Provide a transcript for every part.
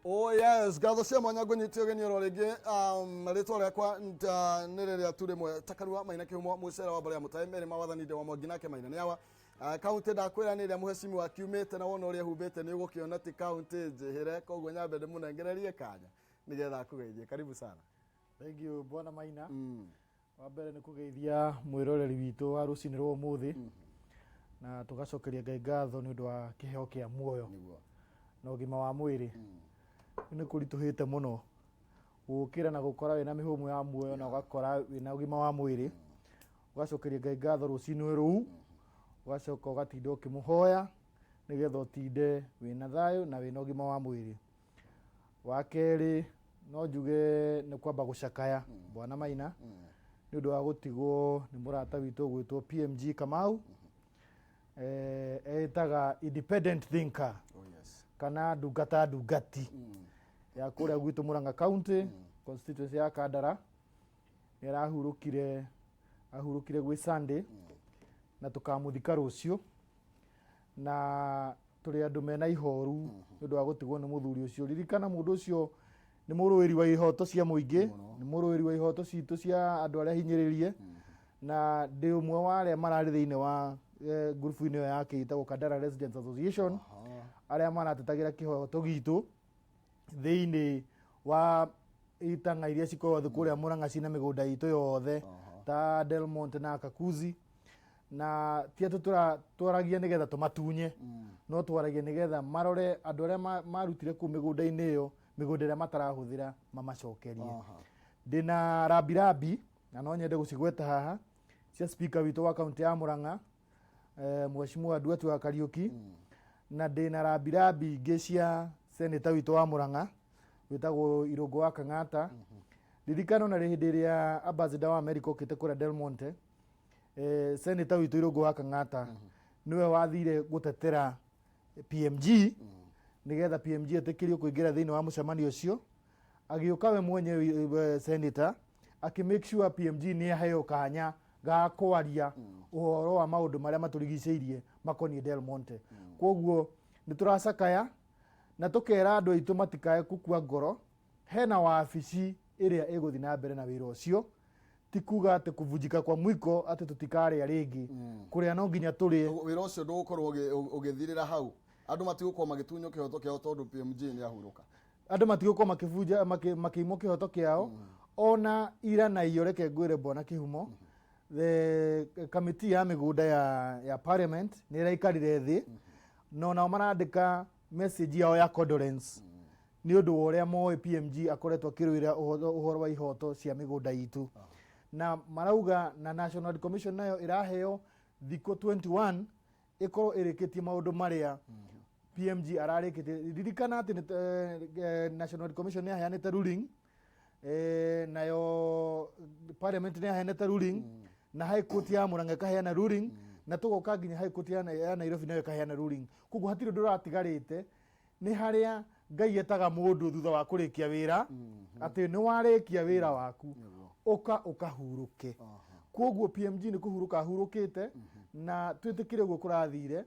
Oh yes, gatho cia mwanya ngunyitio genioro ringi ritwa riakwa ni riria turi mwe takarua maina kihumo mucera wa bare mutai mere mawathani de wa mwanginake maina ni awa county ndakwira ni ria muhecimu wa umite na wona uria humbite ni ugukiona ti county njihire koguo nyambe de munengererie kanya nigetha kugeithie karibu sana. Thank you bwana Maina. Wa mbere ni kugeithia mwiroreri witu wa rucini rwa umuthi na tugacokeria Ngai ngatho ni undu wa kiheo kia muoyo na ugima wa mwiri. Ni kurituhite muno gukira na gukora wina mihumu ya muoyo na ugakora wina ugima wa mwiri, ugacokeria Ngai ngatho rucini ruu, ugacoka ugatinda ukimuhoya nigetha utinde wina thayo na wina ugima wa mwiri. Wa keri no njuge ni kwamba gucakaya bwana Maina ni undu wa gutigwo ni murata witu gwitwo PMG Kamau etaga independent thinker. Kana ndungati ya kuria gwitu Murang'a County constituency ya Kandara ni ahurukire gwi Sunday na tukamuthika rucio na turi andu mena ihoru ndu wa gutigwo ni muthuri ucio. Ririkana mundu ucio ni muruiri wa ihoto cia muingi, ni muruiri wa ihoto citu cia andu aria hinyiririe na ndi umwe wa aria marari thiine wa grupu ino yake itagwo Kandara Residents Association aria maratetagira kihoto gitu thiine wa itanga iria cikorwo thukuria Murang'a cina migunda itu yothe ta Delmont na Kakuzi na tia twaragia nigetha tumatunye no twaragia nigetha marore andu aria marutire ku migunda-ini iyo migunda iria matarahuthira mamacokerie. Ndina rabirabi na no nyende gucigweta haha cia speaker witu wa county ya Murang'a mheshimiwa Duatu wa Kariuki na ndina rabirabi ingi cia senator witu wa Murang'a witagwo Irungu wa Kang'ata. Ririkana na rihindi ria ambassador wa America okite kura Delmonte senator witu Irungu wa Kang'ata niwe wathire gutetera PMG nigetha PMG atikirio kuingira thiini wa mucemanio ucio, agiuka we mwenye senator akimake sure PMG ni aheo kanya ga kwaria uhoro wa maundu maria maturigiceirie makoni Delmonte. Koguo ni turacakaya na tukera andu aitu matikae kukua ngoro. Hena wabici iria iguthi na mbere na wira ucio, tikuga ati kuvunjika kwa mwiko ati tutikaria ringi kuria no nginya turi wira ucio ndugukorwo ugithirira hau. Andu matigukorwo magitunyo kihoto kiao tondu PMG ni ahuruka. Andu matigukorwo makivunja makimo kihoto kiao ona ira na iyo reke ngwire bwana kihumo. The committee ya migunda ya parliament ni raikarire thi no na marandika message yao ya condolence ni undu uria moe PMG akoretwo kirwira uhoro wa ihoto cia migunda itu na marauga na National Commission nayo iraheo thiko 21 ikoro irikitie maundu maria PMG ararikitie. Ririkana ati National Commission ya heanete ruling nayo parliament ni heanete ruling na high court ya Murang'a kaheana ruling na tugoka nginya high court ya Nairobi nayo kaheana ruling. Kugu hatire nduratigarite ni haria Ngai etaga mundu thutha wa kurikia wira ati ni warikia wira waku ukahuruke. Koguo PMG ni kuhuruka hurukite na twitikire guo kurathire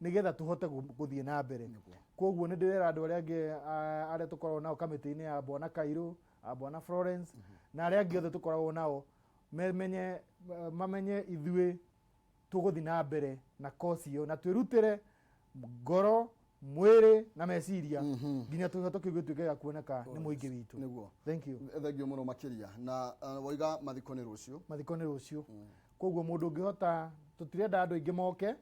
nigetha tuhote guthie na mbere. Koguo ni ndirera andu aria tukorwo nao kamiti-ini ya bwana Kairu, bwana Florence na aria angi othe tukorwo nao mamenye ithue tuguthi na mbere na kosi iyo na twirutire ngoro mwiri na meciria nginya tuhote kwigwituika ya kuoneka ni muingi witu. Thank you muno makiria na waiga mathiko ni rucio koguo mundu ngihota tutirenda andu ingi moke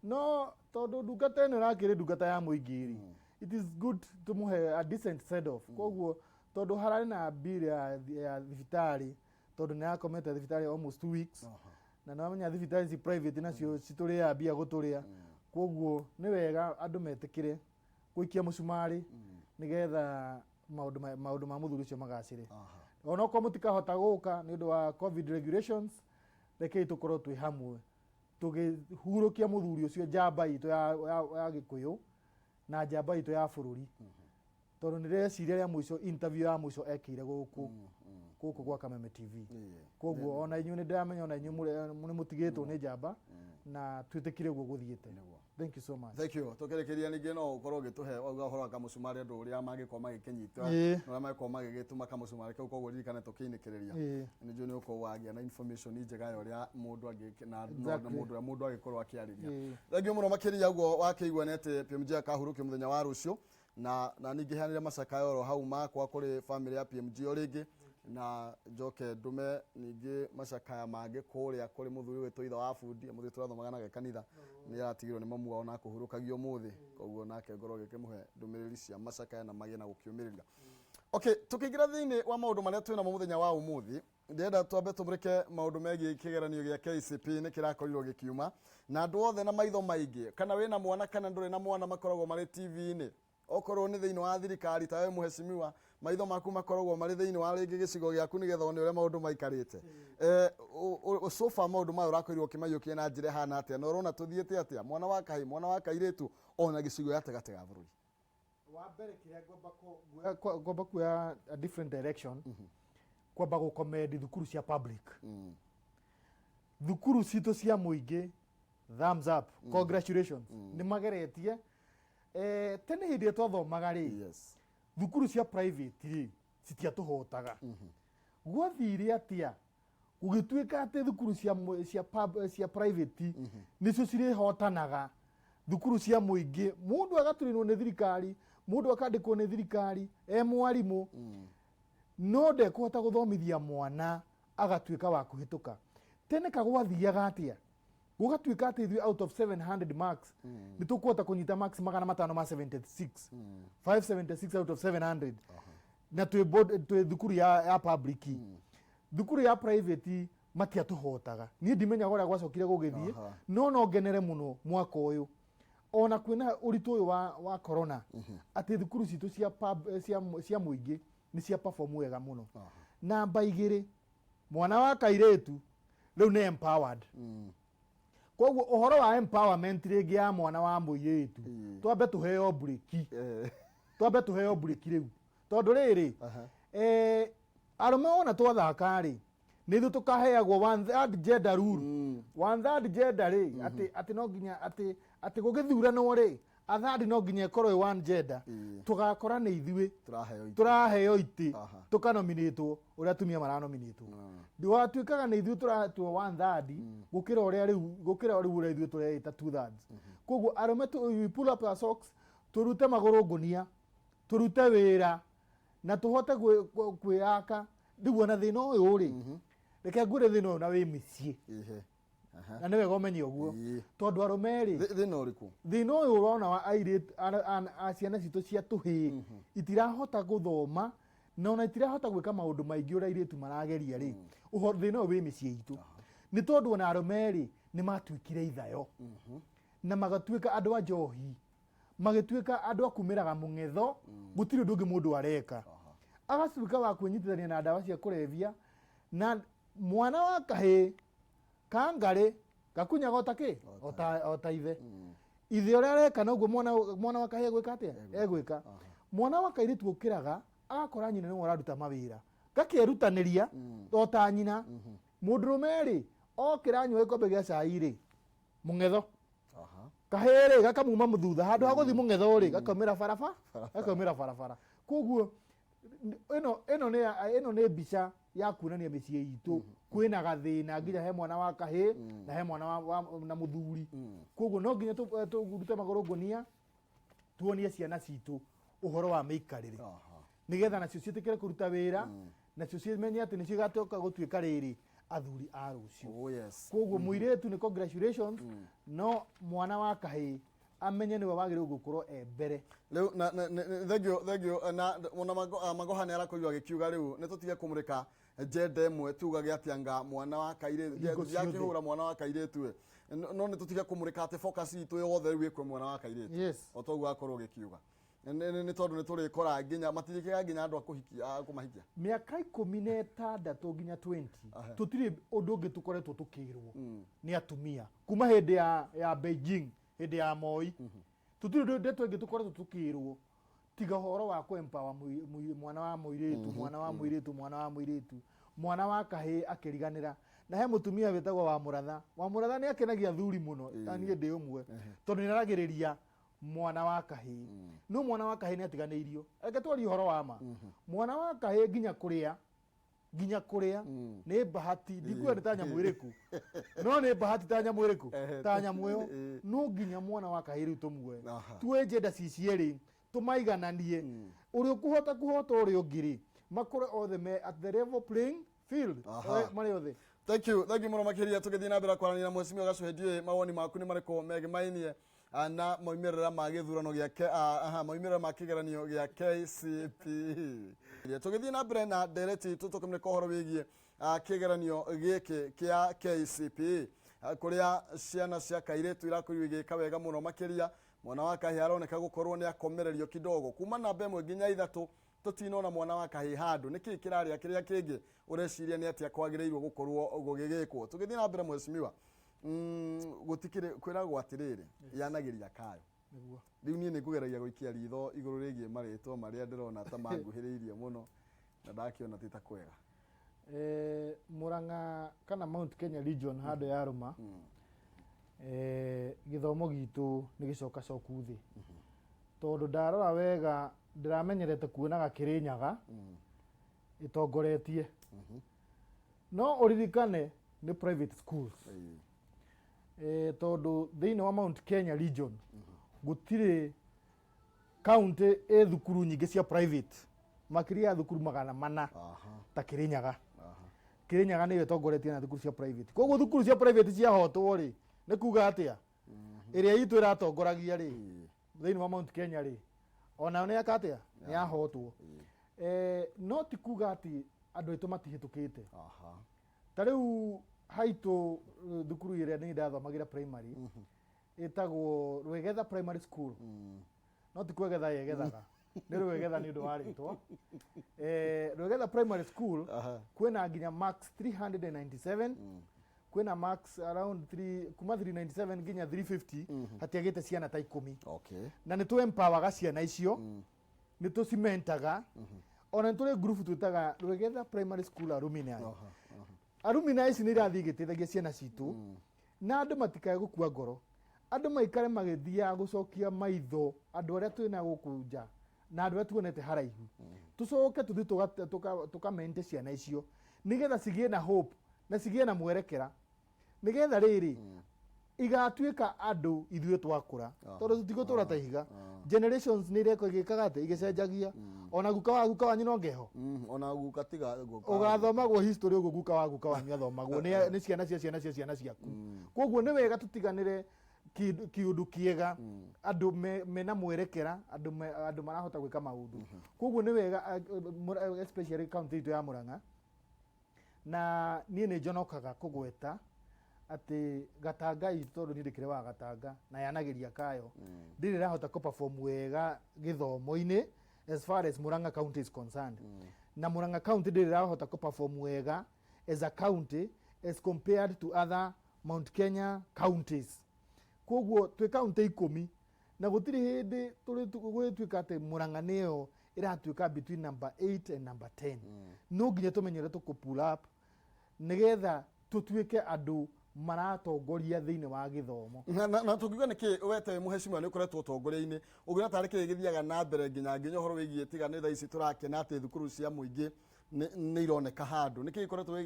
no tondu ndungata ino rakiri ndungata ya muingi it is good to muhe a decent send off. Koguo tondu harari na bill ya thibitari tondu ni akomete thibitari almost 2 weeks na namenya thibitari si private nacio cituria bia guturia. Koguo ni wega andu metikire guikia mucumari nigetha maundu ma muthuri ucio magacire. Ona ko mutikahota guka ni undu wa covid regulations reke tukorwo twi hamwe tugihurukia muthuri ucio njamba itu ya Gikuyu na njamba itu ya bururi tondu nireciria ria mwico interview ya mwico ekire guku kwa Kameme TV. Koguo ona inyu ni ndamenya ona inyu ni mutigitwo ni njamba na twitikire guo guthiite. Thank you so much. Thank you. Tukerekeria ningi no ukorwo gituhe uga horo kamusumari andu uria magikoma gikinyita no magikoma gigituma kamusumari kau koguo ririkane tukiinikereria ni jo ni uko wagia na information njega yoria mundu agike na mundu agikorwo akiariria. Thank you muno makiria ugo wakiigwanete PMG akahuruke muthenya wa rucio na ningi hanire macaka yoro hau makwa kuri family ya PMG oringi na njoke ndume ningi macaka mange kuria kuri muthuri wetu itha wa fundi muthuri turathomagana ge kanitha ni aratigirwo ni mamu wao na kuhurukagio muthi koguo nake ngoro gikimuhe ndumiriri cia macaka na magi na gukiumirira. Okay, tukigira thiini wa maundu maria twina muthenya wa umuthi ndenda twambe tumurike maundu megi kigeranio gia KCPE ni kirakorirwo gikiuma na andu othe na maitho maingi kana wina mwana kana nduri na mwana makoragwo mari TV-ini okorwo ni thiini wa thirikari tawe muheshimiwa maitho maku makoragwo mari thiini wa ringi gicigo giaku nigetha one uria maundu maikarite so far maundu mayo rakorirwo kimayukie na njire hana atia no rona tuthiete atia mwana wa kahii mwana wa kairetu ona gicigo yate gate ga bururi wa mbere kiria ngomba kuya a different direction kwamba gukomedi thukuru cia public thukuru cito cia muingi thumbs up congratulations ni mageretie tene hindi twathomaga ri thukuru cia private ri citiatuhotaga gwathire atia gugituika ati thukuru cia private nicio cirihotanaga thukuru cia muingi mundu agaturinwo ni thirikari mundu akandikwo ni thirikari mwarimu no de kuhota guthomithia mwana agatuika wa kuhituka tene kagwathiaga atia gugatuika ati out of 700 marks nitukuhota kunyita marks magana 576 576 out of 700 na twi thukuru ya public thukuru ya private matiatuhotaga ni ndimenya goria gwacokire gugithie no ngenere muno mwaka uyu ona kwina uritu uyu wa corona ati thukuru citu cia muingi ni cia perform wega muno namba 2 mwana wa kairetu riu ni empowered koguo uhoro wa empowerment ringi ya mwana wa muiretu twambe tuheo break riu tondu riri arume ona twathaka ri nithu tukaheagwo one third gender rule one third gender ri ati no ginya ati gugithurano ri athadi no ginya korwo one gender tugakora ni ithuĩ turaheo iti tukanominatwo uria atumia maranominatwo ndiwatuikaga ni ithuĩ turatwo one third gukira riu uria ithuĩ tureita two thirds koguo arume we pull up our socks turute maguru ngunia turute wira na tuhote kwiyaka ndigwo na thina uyu ri reke ngure thina uyu na wi micii na niwe gomenye uguo tondu arume ri thina uriku thina uyu urona wa airate ciana citu cia tuhii itirahota guthoma na ona itirahota gwika maundu maingi uria airatu marageria ri uhoro thina uyu wi micii itu ni tondu ona arume ri ni matuikire ithayo na magatuika andu a njohi magituika andu akumiraga mung'etho gutiri ndungi mundu areka agasuka wa kwinyitithania na ndawa cia kurevia na mwana wa kahii kangare gakunyaga otake ota ithe uria areka noguo mwana wa kahii egwika atia egwika mwana wa kairetu gukiraga agakora nyina ni wararuta mawira gakerutaniria ota nyina mundurume ri okira nywe ikombe gia cai ri mung'etho kahiri gakamuma muthutha handu ha guthi mung'etho ri gakomira barabara koguo ino ni mbica ya kuonania micii itu kwina gathina nginya he mwana wa kahii na he mwana na muthuri koguo no nginya turute maguru ngunia tuonie ciana citu uhoro wa miikarire nigetha nacio citikire kuruta wira nacio cimenye ati nicio gatoka gutuika riri athuri a rucio koguo muiretu ni congratulations no mwana wa kahii amenye niwe wagire gukorwo mbere riu thank you na mona magohane arakoiwa gikiuga riu nitutige kumurika gender imwe tuga giatianga mwana wa kairetu yakihura mwana wa kairetu no nitutige kumurika ati focus itu yothe riu ikwe mwana wa kairetu otogu akorwo gikiuga ni tondu ni turi kora nginya matirikega nginya andu akuhikia kumahikia miaka 16 nginya 20 tutiri undu ungi tukoretwo tukirwo ni atumia kuma hindi ya Beijing hindi ya Moi tutiri ndeto ingi tukoretwo tukirwo tiga horo wa kwempower mwana wa muiretu mwana wa kahii akiriganira na he mutumia wetagwo wa muratha ni akenagia thuri muno tani ndi umwe tondu niragiriria mwana wa kahii no mwana wa kahii ni atiganiirio eke twari horo wa ma mwana wa kahii ginya kuria ni bahati ndikuwa ni tanya mwiriku no ni bahati tanya mwiriku tanya mweyo no ginya mwana wa kahii ri tumwe tuenje nda cicieri tumaigananie uri kuhota uri ungiri makore othe me at the level playing field mari othe. Thank you muno makiria tugithii na mbere kwaranira Mheshimiwa Gichuhi mawoni maku ni mariko megimainie na maumirira ma githurano giake maumirira ma kigeranio gia KCPE tugithii na mbere na direct tutukumire kohoro wigie kigeranio giki kia KCPE kuria ciana cia kairetu irakurio igika wega muno makiria mwana wa kahii aroneka gukorwo ni akomererio kidogo kuma namba 1 nginya 3 tutinona mwana wa kahii handu niki kiraria kiria kingi ureciria ni atia kwagireirwo gukorwo gugigikwo tugithii na mbere Mheshimiwa gutikire kwiragwo atiriri yanagiria kayo niguo riu nie nikugeragia guikia ritho iguru rigie maritwa maria ndirona ta manguhiriirie muno na ndakiona tita kwega Murang'a kana Mount Kenya region hado ya Arume githomo gitu ni gicoka coku thi tondu ndarora wega ndiramenyerete kuonaga Kirinyaga itongoretie no uririkane ni private schools tondu thiini wa Mount Kenya region gutire county thukuru nyingi cia private makiria thukuru 400 ta Kirinyaga Kirinyaga ni itongoretie na thukuru cia private koguo thukuru cia private cia hotwo ri ni kuga atia iria itu iratongoragia ri thiini wa Mount Kenya ri ona ne akatia ni ahotwo no ti kuga ati andu itu matihitukite tariu haitu thukuru iria ni ndathomagira primary itagwo Rwegetha primary school no ti kwegetha yegethaga ni Rwegetha ni ndu waritwo Rwegetha primary school kwena nginya max 397 kwena max around 3 kuma 397 nginya 350 hatiagite ciana ta 10 na ni tu empower ciana icio ni tu cimentaga ona tuli group tutaga Rwegetha primary school Arume Arume ici ni rathi gitithagia ciana citu na andu matikae gukua ngoro andu maikare magithia gucokia maitho andu aria twina gukunja na andu aria tuonete haraihu tucoke tuthi tukamente ciana icio nigetha cigie na hope na cigie na mwerekera nigetha riri igatuika andu ithuĩ twakura tondu tutigutura ta ihiga generations ni reko igikaga ate igicenjagia ona guka wanyu no ngeho ona guka tiga ugathomagwo history uguo guka wanyu athomagwo ni ciana ciaku koguo ni wega tutiganire kiundu kiega andu mena mwerekera andu marahota gwika maundu koguo ni wega especially county itu ya Murang'a na nie ni njonokaga kugweta ati Gatanga tondu ndikire wa Gatanga na yanagiria kayo ndiri rahota ko perform wega githomo-ini as far as Murang'a county is concerned na Murang'a county ndiri rahota ko perform wega as a county as compared to other Mount Kenya counties koguo twi county 10 na gutiri hindi turi gwituika ati Murang'a niyo iratuika between number 8 and number 10 no nginya tumenyere tuku pull up nigetha tutuike andu maratongoria thiini wa githomo na tukiuga niki wete Mheshimiwa ni ukoretwo utongoria-ini ugira tari kigithiaga na mbere nginya horo wigie tigane tha ici turakena ati thukuru cia muingi ni ironeka handu niki ikoretwo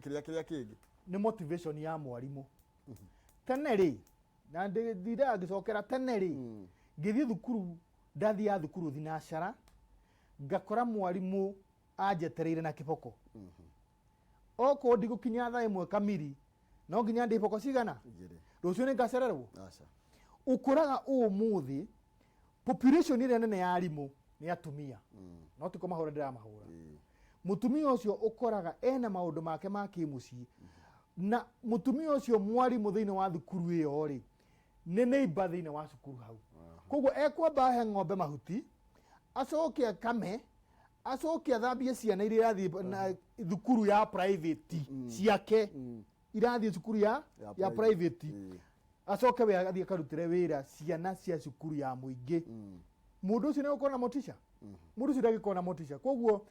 kiria kingi ni motivation ya mwarimu tene ri na ndira ngicokera tene ri ngithie thukuru ndathia thukuru thinashara ngakora mwarimu anjetereire na kiboko oko ndigukinya tha imwe kamiri no nginya ndiboko cigana rucio ni ngacererwo ukuraga umuthi population ire nene ya arimu ni atumia no tiko mahura ndira mahura mutumia ucio ukoraga ena maundu make ma kimucii na mutumia ucio mwarimu thiini wa thukuru iyo ri ni neighbor thiini wa cukuru hau koguo ekwamba he ng'ombe mahuti acoke akame acoke athambie ciana iria irathi na thukuru ya private ciake irathi cukuru ya private acoke we athie karutire wira ciana cia cukuru ya muingi mundu ucio ni ukona motisha mundu ucio ndagikona motisha koguo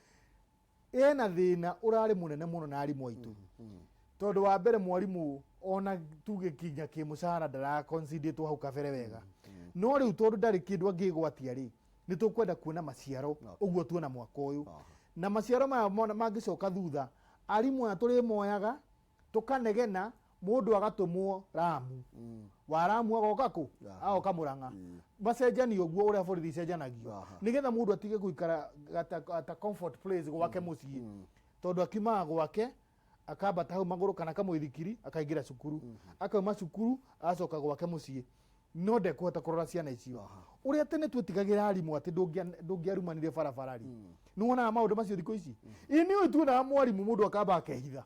ena thina urari munene muno na arimu aitu tondu wa mbere mwarimu ona tugikinya kimucara ndara consider tu hau kabere wega no riu tondu ndari kindu angigwatia ri ni tukwenda kuona maciaro uguo tuona mwaka uyu na maciaro maya mangicoka thutha arimu aya turi moyaga tukanegena mundu agatumwo Ramu wa Ramu agoka ku agoka Murang'a bacenjani uguo uria borithi cenjanagio nigetha mundu atige guikara ata comfort place gwake mucii tondu akimaga gwake akambata hau maguru kana kamuithikiri akaingira cukuru akauma cukuru acoka gwake mucii no ndekuhota kurora ciana icio uria tene twetigagira arimu ati ndungiarumanire barabarari nuona maundu macio thiko ici ini uyu tuona mwarimu mundu akamba akehitha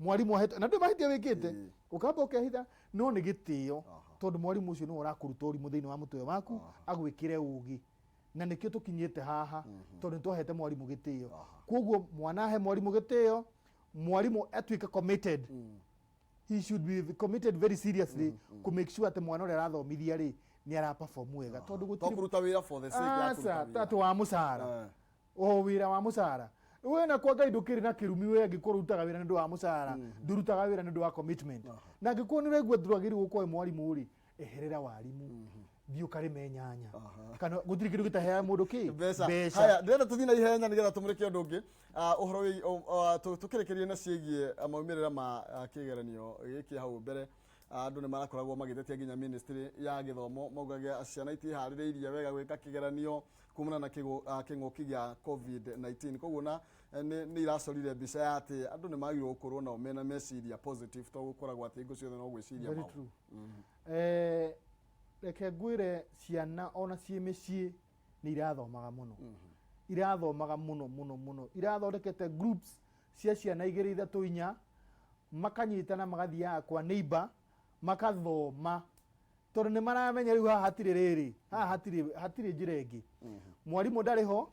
mwarimu ahete na ndimahite wikite ukamba ukehitha no ni gitio tondu mwarimu ucio ni urakuruta urimu thiini wa mutwe waku agwikire ugi na nikio tukinyite haha tondu twahete mwarimu gitio koguo mwana he mwarimu gitio mwarimu atuika committed he should be committed very seriously to make sure ati mwana uria arathomithia ri ni ara perform wega tondu gutiri kuruta wira for the sake ya tatu wa mucara wira wa mucara wena kwa ngai ndukiri na kirumi we angikurutaga wira ndu wa mucara ndurutaga wira ndu wa commitment na ngikunire gwe nduragiri gukwa mwarimu ri eherera warimu thiu kari menyanya kana gutiri kindu gitahea mundu ki beca haya ndenda tuthina ihenya nigetha tumurike undu ungi uhoro wi tukirekerie na ciegie maumirira ma kigeranio giki hau mbere andu ni marakoragwo magitetia nginya ministry ya githomo maugaga ciana itihaririirie wega gwika kigeranio kumana na king'uki gia COVID-19 koguo na ni iracorire mbica ya ati andu ni magirwo gukorwo nao mena meciria positive to gukoragwo ati ngo ciothe no gwiciria mau reke ngwire ciana ona cie micii ni irathomaga muno irathomaga muno irathondekete groups cia ciana 2 3 4 makanyitana magathiaga kwa neighbor makathoma tondu ni maramenya riu haha hatiri riri haha hatiri njira ingi mwarimu ndari ho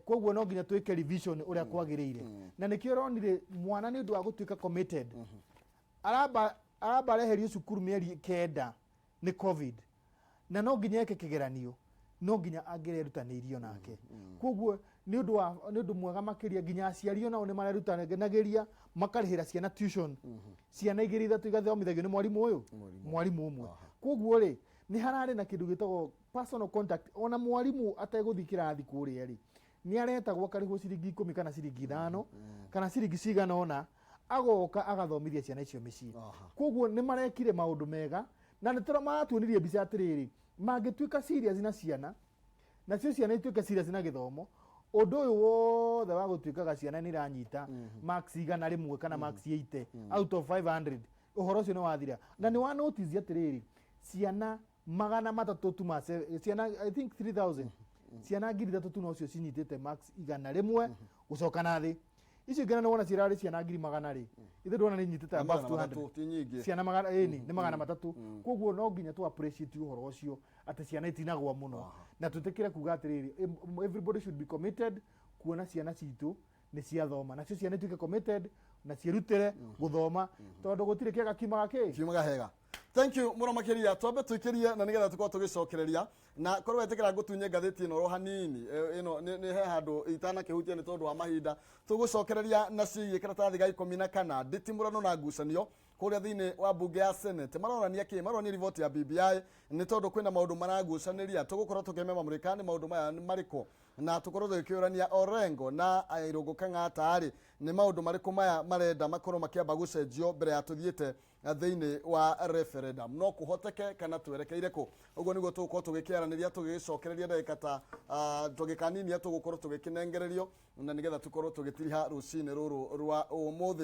koguo no nginya twike revision uria kwagiriire na nikio ronire mwana ni ndu wa gutuika committed aramba reherio cukuru mieri 9 ni covid na no nginya eke kigeranio no nginya angirerutanĩirio nake koguo ni undu mwega makiria nginya aciario nao ni marerutanagĩria makarĩhĩra ciana tuition ciana 2 3 igathomithagio ni mwarimu uyu mwarimu umwe koguo ri ni harari na kindu gitagwo personal contact ona mwarimu ateguthi kirathi kuria ri ni aretagwo akarĩhwo ciringi 10 kana ciringi 5 kana ciringi cigana ona agoka agathomithia ciana icio micii koguo ni marekire maundu mega na nitara matuonirie mbica atiriri mangituika serious na ciana na cio ciana ituike serious na githomo undu uyu wothe wa gutuikaga ciana ni ranyita max igana rimwe kana max 80 out of 500 uhoro ucio ni wathira na ni wa notice atiriri ciana 300 tu ma ciana I think 3000 ciana 3,000 tu no cio cinyitite max igana rimwe gucoka na thi icio ngena wona cirari ciana 100 ri ithe ndona ni nyitite above 200 ciana magana ni magana 3 koguo no nginya tu appreciate uhoro ucio ati ciana itinagwa muno na tutikire kuga atiriri everybody should be committed kuona ciana citu ni ciathoma na cio ciana ituike committed na ciirutire guthoma tondu gutire kiaga kimaga hega. Thank you muramakiria twambe tuikirie na nigetha tukorwo tugicokereria na korwo etikira gutunye ngatheti ino ro hanini ino ni he handu itana kihutia ni tondu wa mahinda tugucokereria na ciige karatathi ga 14 nditimurano na ngucanio kuria thiini wa bunge ya Senate maronania ki maronania report ya BBI ni tondu kwina maundu maragucaniria tugukorwo tukimema murikani maundu maya mariko na tukorwo tukiurania Orengo na Irungu Kang'ata ari ni maundu mariku maya marenda makorwo makiamba gucenjio mbere ya tuthiite thiini wa referendum no kuhoteke kana twerekeire ku uguo niguo tugukorwo tugikiaraniria tugicokereria ndagika ta tugikanini tugukorwo tugikinengererio na nigetha tukorwo tugitiriha rucini ruru rwa umuthi.